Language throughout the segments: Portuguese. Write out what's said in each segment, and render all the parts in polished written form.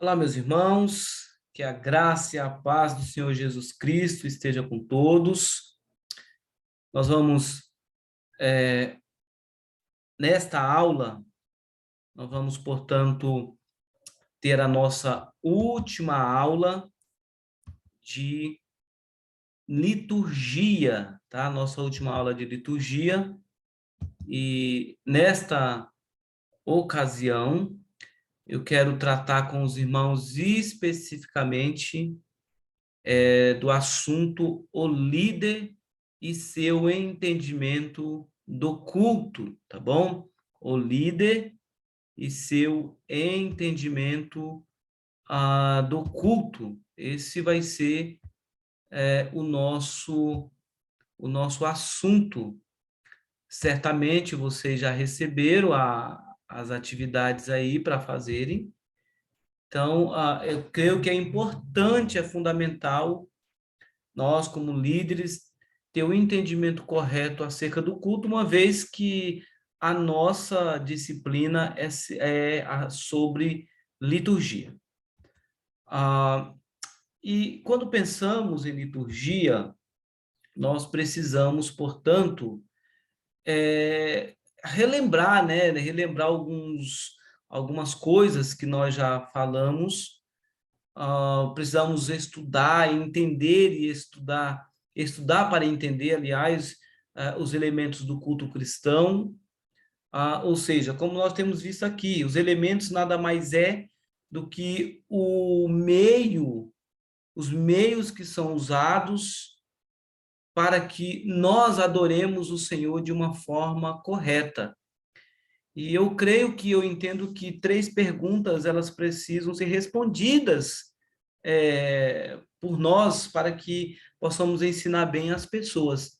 Olá, meus irmãos, que a graça e a paz do Senhor Jesus Cristo esteja com todos. Nós vamos, nesta aula, nós vamos, portanto, ter a nossa última aula de liturgia, tá? Nossa última aula de liturgia. E nesta ocasião, eu quero tratar com os irmãos especificamente do assunto o líder e seu entendimento do culto, tá bom? O líder e seu entendimento do culto. Esse vai ser o nosso assunto. Certamente vocês já receberam as atividades aí para fazerem. Então, eu creio que é importante, é fundamental nós, como líderes, ter o entendimento correto acerca do culto, uma vez que a nossa disciplina é sobre liturgia. E quando pensamos em liturgia, nós precisamos, portanto, relembrar, né? Relembrar algumas coisas que nós já falamos. Precisamos estudar, entender e estudar para entender, aliás, os elementos do culto cristão, ou seja, como nós temos visto aqui, os elementos nada mais é do que os meios que são usados para que nós adoremos o Senhor de uma forma correta. E eu entendo que três perguntas, elas precisam ser respondidas por nós para que possamos ensinar bem as pessoas.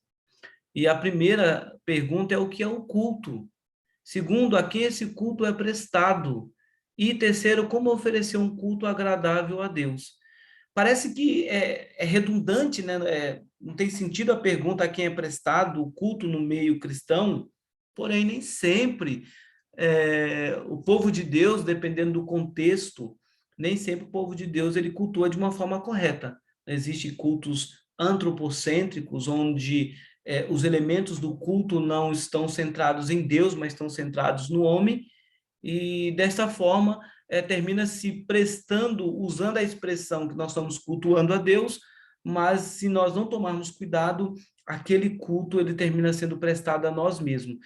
E a primeira pergunta é o que é o culto. Segundo, a quem esse culto é prestado. E terceiro, como oferecer um culto agradável a Deus. Parece que é redundante, né? Não tem sentido a pergunta a quem é prestado o culto no meio cristão, porém nem sempre o povo de Deus, dependendo do contexto, nem sempre o povo de Deus ele cultua de uma forma correta. Existem cultos antropocêntricos, onde os elementos do culto não estão centrados em Deus, mas estão centrados no homem, e dessa forma termina se prestando, usando a expressão que nós estamos cultuando a Deus, mas se nós não tomarmos cuidado, aquele culto ele termina sendo prestado a nós mesmos.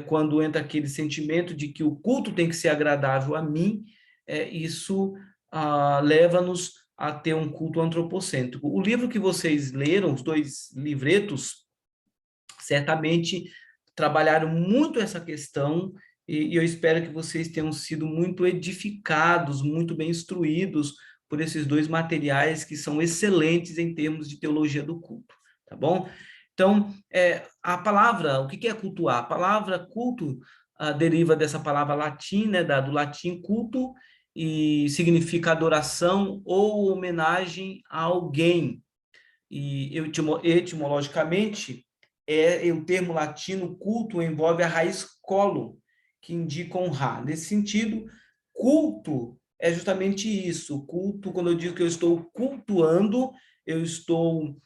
Quando entra aquele sentimento de que o culto tem que ser agradável a mim, isso leva-nos a ter um culto antropocêntrico. O livro que vocês leram, os dois livretos, certamente trabalharam muito essa questão, e eu espero que vocês tenham sido muito edificados, muito bem instruídos por esses dois materiais que são excelentes em termos de teologia do culto, tá bom? Então, a palavra, o que é cultuar? A palavra culto deriva dessa palavra latina, né, do latim culto, e significa adoração ou homenagem a alguém. E etimologicamente, o termo latino culto envolve a raiz colo, que indica honrar. Nesse sentido, culto é justamente isso. Culto, quando eu digo que eu estou cultuando, eu estou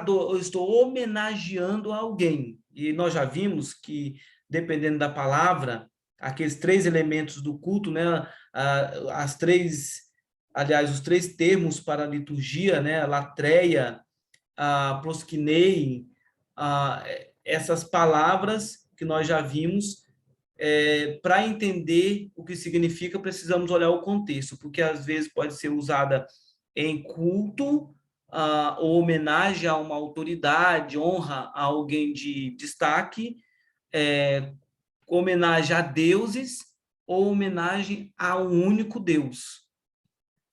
eu estou homenageando alguém. E nós já vimos que, dependendo da palavra, aqueles três elementos do culto, né, aliás, os três termos para a liturgia, né, latreia, proskinei, essas palavras que nós já vimos, para entender o que significa, precisamos olhar o contexto, porque às vezes pode ser usada em culto, ou homenagem a uma autoridade, honra a alguém de destaque, homenagem a deuses, ou homenagem a um único Deus.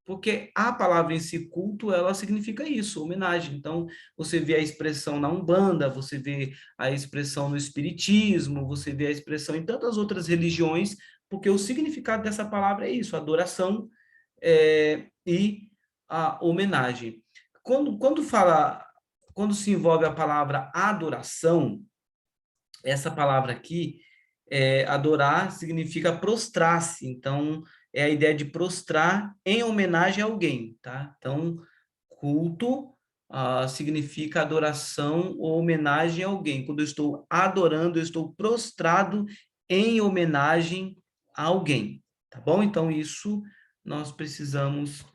Porque a palavra em si, culto, ela significa isso, homenagem. Então, você vê a expressão na Umbanda, você vê a expressão no Espiritismo, você vê a expressão em tantas outras religiões, porque o significado dessa palavra é isso, adoração e a homenagem. Quando se envolve a palavra adoração, essa palavra aqui, adorar significa prostrar-se. Então, é a ideia de prostrar em homenagem a alguém, tá? Então, culto significa adoração ou homenagem a alguém. Quando eu estou adorando, eu estou prostrado em homenagem a alguém, tá bom? Então, isso nós precisamos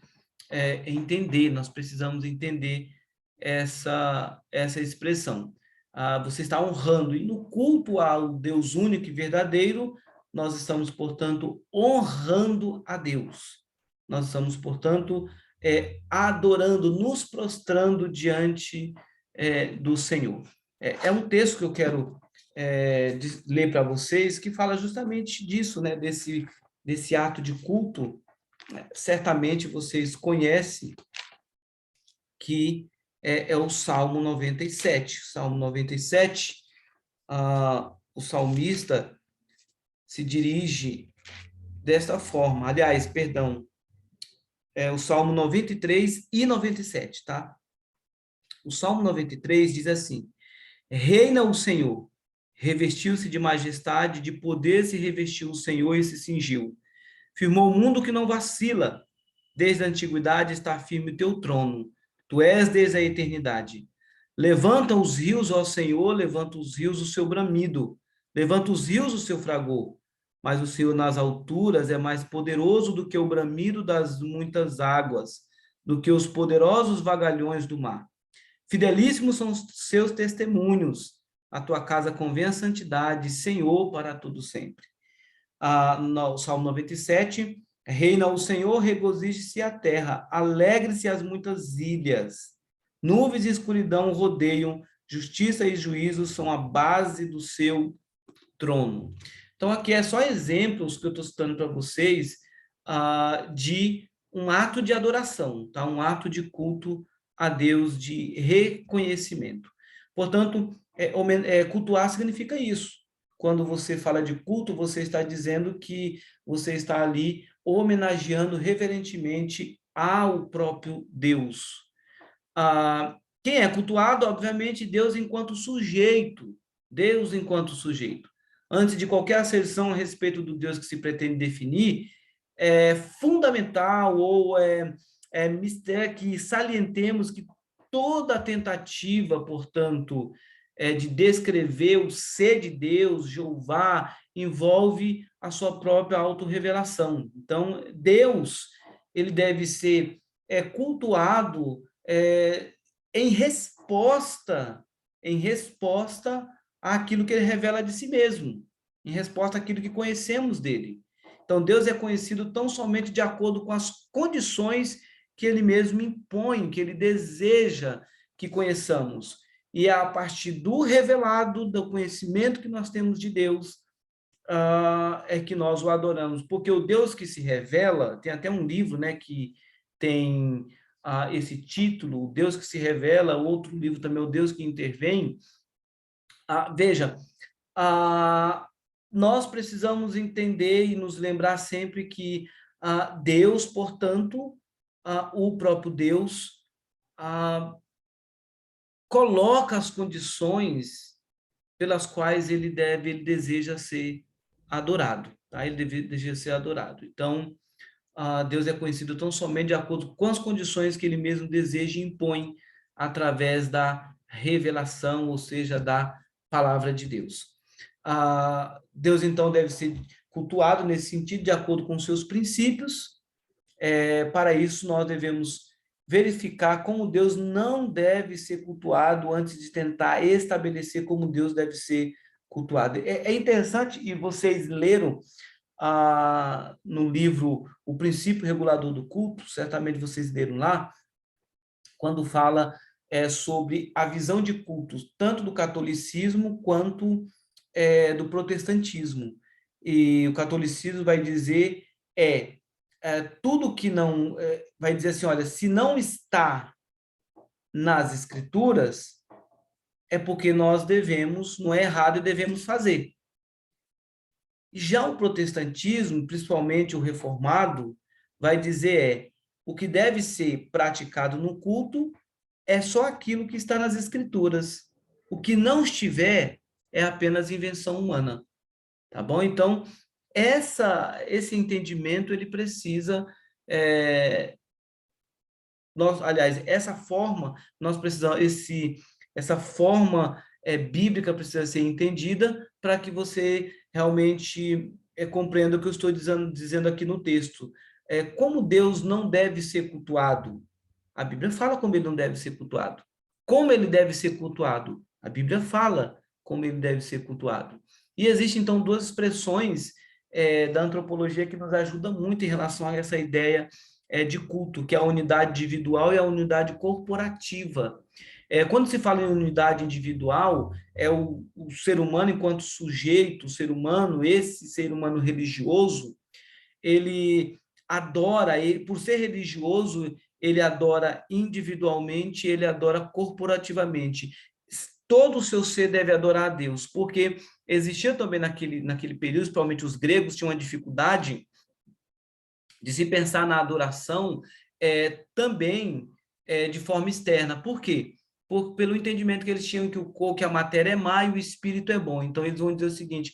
entender, nós precisamos entender essa expressão. Você está honrando, e no culto ao Deus único e verdadeiro, nós estamos, portanto, honrando a Deus. Nós estamos, portanto, adorando, nos prostrando diante do Senhor. É um texto que eu quero ler para vocês, que fala justamente disso, né? Desse ato de culto. Certamente vocês conhecem que é o Salmo 97. Salmo 97, o salmista se dirige desta forma. Aliás, perdão, o Salmo 93 e 97, tá? O Salmo 93 diz assim: Reina o Senhor, revestiu-se de majestade, de poder se revestiu o Senhor e se cingiu. Firmou o mundo que não vacila, desde a antiguidade está firme o teu trono. Tu és desde a eternidade. Levanta os rios, ó Senhor, levanta os rios o seu bramido. Levanta os rios o seu fragor. Mas o Senhor nas alturas é mais poderoso do que o bramido das muitas águas, do que os poderosos vagalhões do mar. Fidelíssimos são os seus testemunhos. A tua casa convém a santidade, Senhor, para todo sempre. No Salmo 97, reina o Senhor, regozije-se a terra, alegre-se as muitas ilhas. Nuvens e escuridão rodeiam, justiça e juízo são a base do seu trono. Então, aqui é só exemplos que eu estou citando para vocês de um ato de adoração, tá? Um ato de culto a Deus, de reconhecimento. Portanto, cultuar significa isso. Quando você fala de culto, você está dizendo que você está ali homenageando reverentemente ao próprio Deus. Quem é cultuado, obviamente, Deus enquanto sujeito. Deus enquanto sujeito. Antes de qualquer asserção a respeito do Deus que se pretende definir, é fundamental ou mistério que salientemos que toda tentativa, portanto, de descrever o ser de Deus, Jeová, envolve a sua própria autorrevelação. Então, Deus, ele deve ser cultuado em resposta àquilo que ele revela de si mesmo, em resposta àquilo que conhecemos dele. Então, Deus é conhecido tão somente de acordo com as condições que ele mesmo impõe, que ele deseja que conheçamos. E é a partir do revelado, do conhecimento que nós temos de Deus, é que nós o adoramos. Porque o Deus que se revela, tem até um livro, né, que tem esse título, O Deus que se revela, outro livro também, O Deus que intervém. Veja, nós precisamos entender e nos lembrar sempre que Deus, portanto, o próprio Deus, coloca as condições pelas quais ele deseja ser adorado, tá? Ele deseja ser adorado. Então, Deus é conhecido tão somente de acordo com as condições que ele mesmo deseja e impõe através da revelação, ou seja, da palavra de Deus. Deus, então, deve ser cultuado nesse sentido, de acordo com seus princípios. Para isso, nós devemos verificar como Deus não deve ser cultuado antes de tentar estabelecer como Deus deve ser cultuado. É interessante, e vocês leram no livro O Princípio Regulador do Culto, certamente vocês leram lá, quando fala sobre a visão de cultos, tanto do catolicismo quanto do protestantismo. E o catolicismo vai dizer tudo que não... vai dizer assim, olha, se não está nas escrituras, é porque nós devemos, não é errado e devemos fazer. Já o protestantismo, principalmente o reformado, vai dizer o que deve ser praticado no culto é só aquilo que está nas escrituras. O que não estiver é apenas invenção humana. Tá bom? Então, esse entendimento, ele precisa, aliás, essa forma, nós precisamos, essa forma bíblica precisa ser entendida para que você realmente compreenda o que eu estou dizendo aqui no texto. Como Deus não deve ser cultuado? A Bíblia fala como ele não deve ser cultuado. Como ele deve ser cultuado? A Bíblia fala como ele deve ser cultuado. E existem, então, duas expressões da antropologia que nos ajudam muito em relação a essa ideia de culto, que é a unidade individual e a unidade corporativa. Quando se fala em unidade individual, é o ser humano enquanto sujeito, o ser humano, esse ser humano religioso, ele adora, por ser religioso, ele adora individualmente, ele adora corporativamente. Todo o seu ser deve adorar a Deus, porque existia também naquele período, principalmente os gregos tinham uma dificuldade de se pensar na adoração também de forma externa. Por quê? Pelo entendimento que eles tinham que a matéria é má e o espírito é bom. Então, eles vão dizer o seguinte,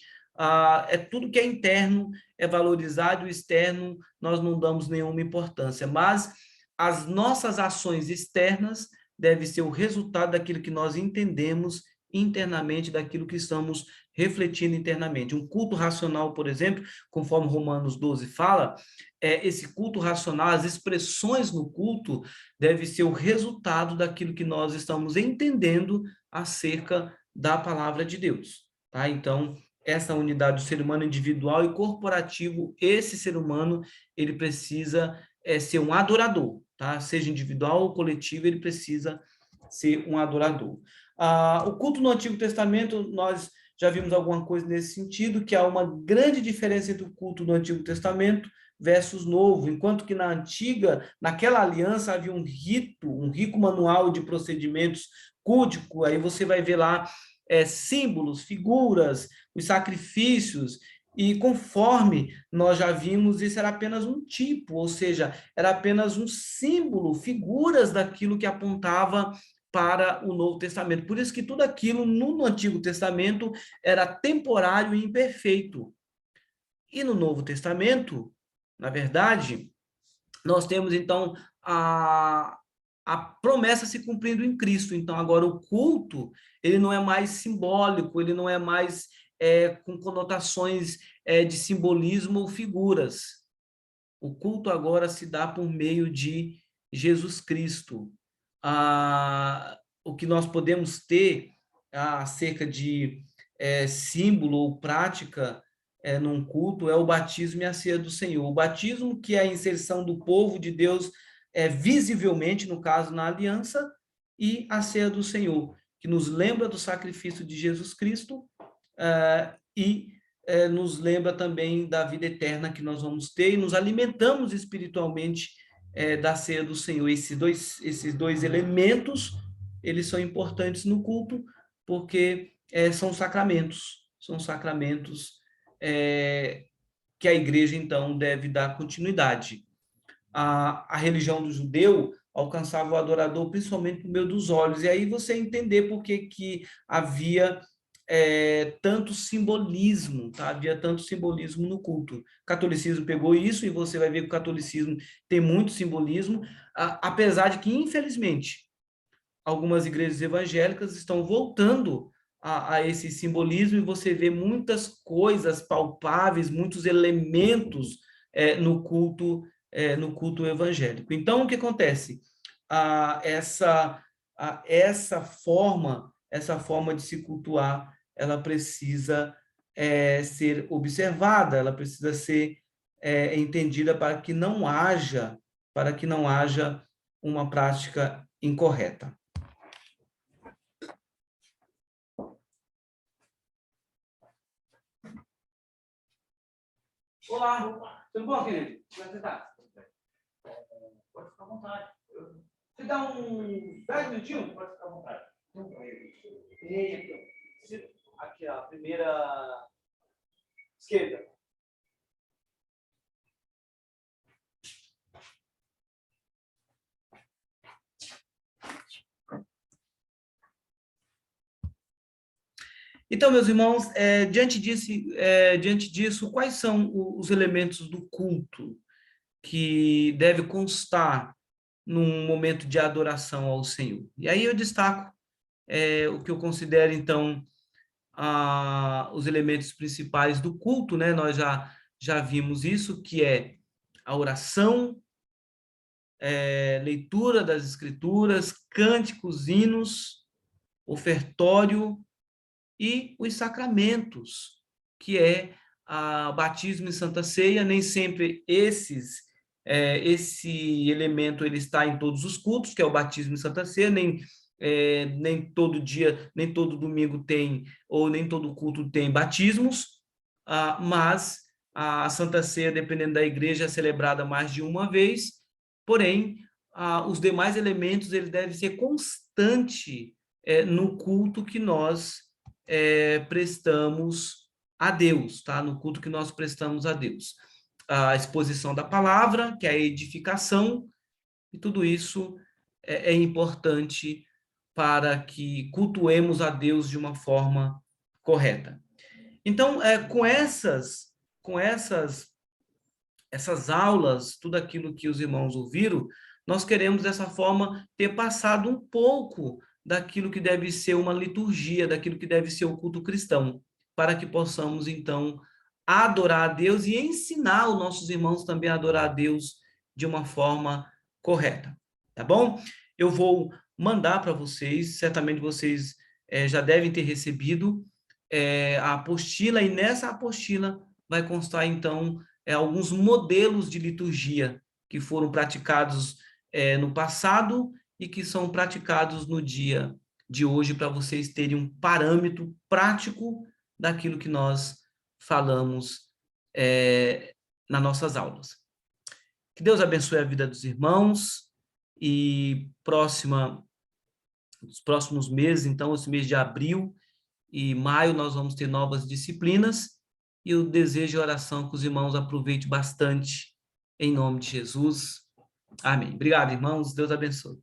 tudo que é interno é valorizado, o externo nós não damos nenhuma importância, mas as nossas ações externas devem ser o resultado daquilo que nós entendemos internamente, daquilo que estamos refletindo internamente. Um culto racional, por exemplo, conforme Romanos 12 fala, esse culto racional, as expressões no culto, deve ser o resultado daquilo que nós estamos entendendo acerca da palavra de Deus. Tá? Então, essa unidade do ser humano individual e corporativo, esse ser humano, ele precisa ser um adorador, tá? Seja individual ou coletivo, ele precisa ser um adorador. O culto no Antigo Testamento, nós já vimos alguma coisa nesse sentido, que há uma grande diferença entre o culto do Antigo Testamento versus novo, enquanto que naquela aliança havia um rito, um rico manual de procedimentos cultico, aí você vai ver lá símbolos, figuras, os sacrifícios, e conforme nós já vimos, isso era apenas um tipo, ou seja, era apenas um símbolo, figuras daquilo que apontava para o Novo Testamento. Por isso que tudo aquilo no Antigo Testamento era temporário e imperfeito. E no Novo Testamento, na verdade, nós temos, então, a promessa se cumprindo em Cristo. Então, agora, o culto, ele não é mais simbólico, ele não é mais com conotações de simbolismo ou figuras. O culto agora se dá por meio de Jesus Cristo. O que nós podemos ter acerca de símbolo ou prática num culto é o batismo e a ceia do Senhor. O batismo, que é a inserção do povo de Deus visivelmente, no caso, na aliança, e a ceia do Senhor, que nos lembra do sacrifício de Jesus Cristo e nos lembra também da vida eterna que nós vamos ter e nos alimentamos espiritualmente da ceia do Senhor. Esses dois elementos, eles são importantes no culto, porque são sacramentos que a igreja, então, deve dar continuidade. A religião do judeu alcançava o adorador principalmente por meio dos olhos, e aí você entender por que havia tanto simbolismo, tá? Havia tanto simbolismo no culto. O catolicismo pegou isso, e você vai ver que o catolicismo tem muito simbolismo, apesar de que, infelizmente, algumas igrejas evangélicas estão voltando a esse simbolismo, e você vê muitas coisas palpáveis, muitos elementos no culto evangélico. Então, o que acontece? Essa forma de se cultuar, ela precisa ser observada, ela precisa ser entendida para que não haja uma prática incorreta. Olá, tudo bom, querido? Como é que você está? Pode ficar à vontade. Você dá 10 minutinhos? Pode ficar à vontade. Aqui, a primeira esquerda. Então, meus irmãos, diante disso, quais são os elementos do culto que deve constar num momento de adoração ao Senhor? E aí eu destaco o que eu considero, então, os elementos principais do culto, né? Nós já vimos isso, que é a oração, leitura das Escrituras, cânticos, hinos, ofertório e os sacramentos, que é a batismo e Santa Ceia. Nem sempre esse elemento ele está em todos os cultos, que é o batismo e Santa Ceia, nem todo dia, nem todo domingo tem, ou nem todo culto tem batismos, mas a Santa Ceia, dependendo da igreja, é celebrada mais de uma vez, porém, os demais elementos ele deve ser constante no culto que nós prestamos a Deus, tá? No culto que nós prestamos a Deus. A exposição da palavra, que é a edificação, e tudo isso é importante para que cultuemos a Deus de uma forma correta. Então, com essas aulas, tudo aquilo que os irmãos ouviram, nós queremos, dessa forma, ter passado um pouco daquilo que deve ser uma liturgia, daquilo que deve ser o culto cristão, para que possamos, então, adorar a Deus e ensinar os nossos irmãos também a adorar a Deus de uma forma correta, tá bom? Eu vou mandar para vocês, certamente vocês já devem ter recebido a apostila, e nessa apostila vai constar, então, alguns modelos de liturgia que foram praticados no passado e que são praticados no dia de hoje, para vocês terem um parâmetro prático daquilo que nós falamos nas nossas aulas. Que Deus abençoe a vida dos irmãos e nos próximos meses, então, esse mês de abril e maio, nós vamos ter novas disciplinas, e eu desejo a oração que os irmãos aproveitem bastante, em nome de Jesus. Amém. Obrigado, irmãos. Deus abençoe.